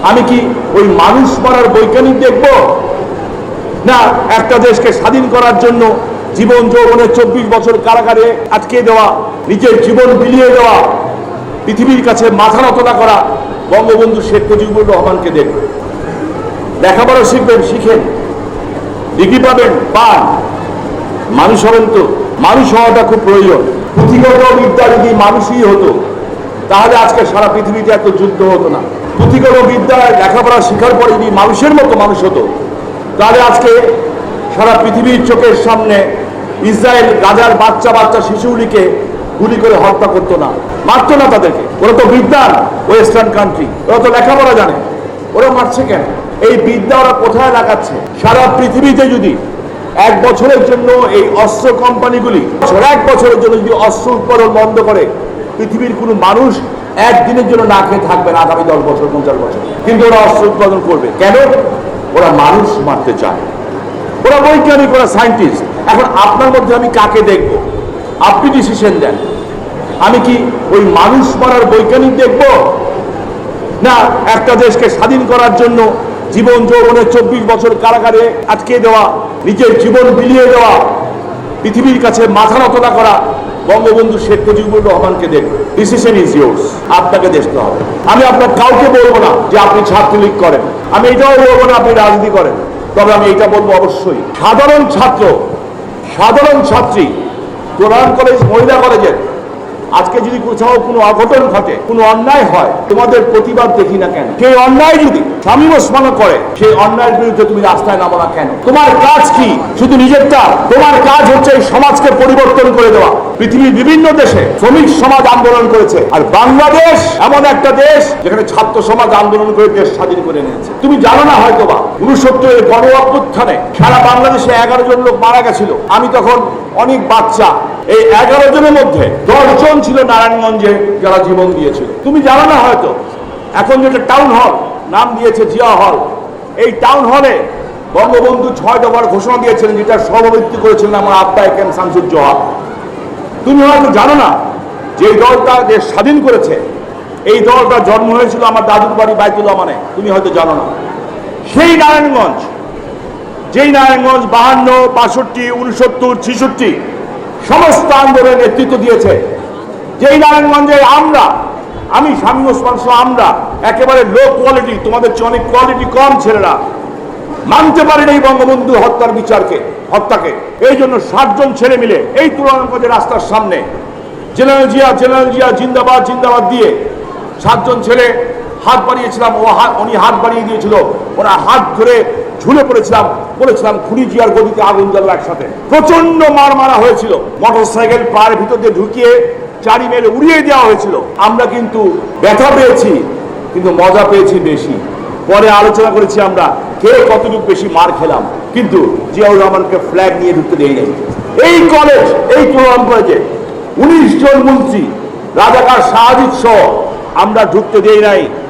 আমি কি ওই মানুষ মারার বৈজ্ঞানিক দেখব, না একটা দেশকে স্বাধীন করার জন্য জীবন যৌবনের 24 বছর কারাগারে আটকে দেওয়া, নিজের জীবন বিলিয়ে দেওয়া, পৃথিবীর কাছে মাথা নত না করা বঙ্গবন্ধু শেখ মুজিবুর রহমানকে দেখব? লেখাপড়া শিখবেন, শিখেন, ডিগ্রি পাবেন, পান, মানুষ হবেন। তো মানুষ হওয়াটা খুব প্রয়োজন। পুঁথিগত বিদ্যা যদি মানুষই হতো তাহলে আজকে সারা পৃথিবীতে এত যুদ্ধ হতো না। পুঁথিগত বিদ্যা লেখাপড়া শেখার পরে যদি মানুষের মতো মানুষ হতো তাহলে আজকে সারা পৃথিবীর চোখের সামনে ইসরায়েল গাজার বাচ্চা বাচ্চা শিশুগুলিকে গুলি করে হত্যা করতো না, মারতো না তাদেরকে। ওরা তো বিদ্যান, ওয়েস্টার্ন কান্ট্রি, ওরা তো লেখাপড়া জানে, ওরা মারছে কেন? এই বিদ্যা ওরা কোথায় লাগাচ্ছে? সারা পৃথিবীতে যদি এক বছরের জন্য এই অস্ত্র কোম্পানিগুলি এক বছরের জন্য যদি অস্ত্র উৎপাদন বন্ধ করে, পৃথিবীর কোনো মানুষ একদিনের জন্য না খেয়ে থাকবে না আগামী 10 বছর 50 বছর। কিন্তু ওরা অস্ত্র উৎপাদন করবে কেন? ওরা মানুষ মারতে চায়, ওরা বৈজ্ঞানিক, ওরা সায়েন্টিস্ট। এখন আপনার মধ্যে আমি কাকে দেখব? আপনি ডিসিশন দেন। আমি কি ওই মানুষ মারার বৈজ্ঞানিক দেখব, না একটা দেশকে স্বাধীন করার জন্য জীবন যৌবনের 24 বছর কারাগারে আটকে দেওয়া, নিজের জীবন বিলিয়ে দেওয়া, পৃথিবীর কাছে মাথা নত না করা বঙ্গবন্ধু শেখ মুজিবুর রহমানকে দেখবে? ডিসিশন ইজ ইয়োর্স, আপনাকে দেখতে হবে। আমি আপনার কাউকে বলবো না যে আপনি ছাত্রলীগ করেন, আমি এটাও বলবো না আপনি রাজনীতি করেন। তবে আমি এটা বলবো, অবশ্যই সাধারণ ছাত্র, সাধারণ ছাত্রী, কোরআন কলেজ, মহিলা কলেজের আজকে যদি কোথাও কোনো অঘটন ঘটে, কোনো অন্যায় হয়, তোমাদের প্রতিবাদ দেখি না কেন? সেই অন্যায় যদি শামীম ওসমানও করে, সেই অন্যায়ের বিরুদ্ধে তুমি রাস্তায় নামো না কেন? তোমার কাজ কি? শুধু নিজেরটা? তোমার কাজ হচ্ছে এই সমাজকে পরিবর্তন করে দেওয়া। পৃথিবীর বিভিন্ন দেশে শ্রমিক সমাজ আন্দোলন করেছে, আর বাংলাদেশ এমন একটা দেশ যেখানে ছাত্র সমাজ আন্দোলন করে দেশ স্বাধীন করে নিয়েছে। তুমি জানো না হয়তো বা 69-এর গণ অভ্যুত্থানে সারা বাংলাদেশে 11 জন লোক মারা গেছিল। আমি তখন অনেক বাচ্চা। এই 11 জনের মধ্যে 10 জন ছিল নারায়ণগঞ্জে যারা জীবন দিয়েছিল। তুমি জানো না হয়তো, এখন যেটা টাউন হল নাম দিয়েছে জিয়া হল, এই টাউন হলে বঙ্গবন্ধু 6 দফার ঘোষণা দিয়েছিলেন, যেটা সভাপতিত্ব করেছিলেন আমার আব্বা একেম শামসুজ্জোহা। তুমি হয়তো জানো না যে এই দলটা দেশ স্বাধীন করেছে, এই দলটা জন্ম হয়েছিল আমার দাদুর বাড়ি বাইতুল আমানে। তুমি হয়তো জানো না সেই নারায়ণগঞ্জ, যেই নারায়ণগঞ্জ 52, 62, 69, 66 সমস্ত আন্দোলনের নেতৃত্ব দিয়েছে, যেই নারায়ণগঞ্জে আমি শামীম ওসমান সহ আমরা একেবারে লো কোয়ালিটি, তোমাদের চেয়ে অনেক কোয়ালিটি কম ছেলেরা মানতে পারেন এই বঙ্গবন্ধু হত্যাকে। এই জন্য 7 জন ছেলে মিলে এই তুরানগঞ্জের রাস্তার সামনে জেনারেল জিয়া জিন্দাবাদ জিন্দাবাদ দিয়ে 7 জন ছেলে হাত বাড়িয়েছিলাম, উনি হাত বাড়িয়ে দিয়েছিল, ওরা হাত ধরে ঝুলে বলেছিলাম খুনি জিয়ার গদিতে আগুন জ্বালো একসাথে। প্রচন্ড মারা হয়েছিল, মোটরসাইকেল পায়ের ভিতর দিয়ে ঢুকিয়ে চারি মেরে উড়িয়ে দেওয়া হয়েছিল। আমরা কিন্তু ব্যথা পেয়েছি, কিন্তু মজা পেয়েছি বেশি। পরে আলোচনা করেছি আমরা কে কতটুকু বেশি মার খেলাম, কিন্তু জিয়াউর রহমানকে ফ্ল্যাগ নিয়ে ঢুকতে দেই নাই। এই কলেজ, এই তুরান কলেজে 19 জন মন্ত্রী, রাজাকার শাহজিৎ সহ আমরা ঢুকতে দেই নাই।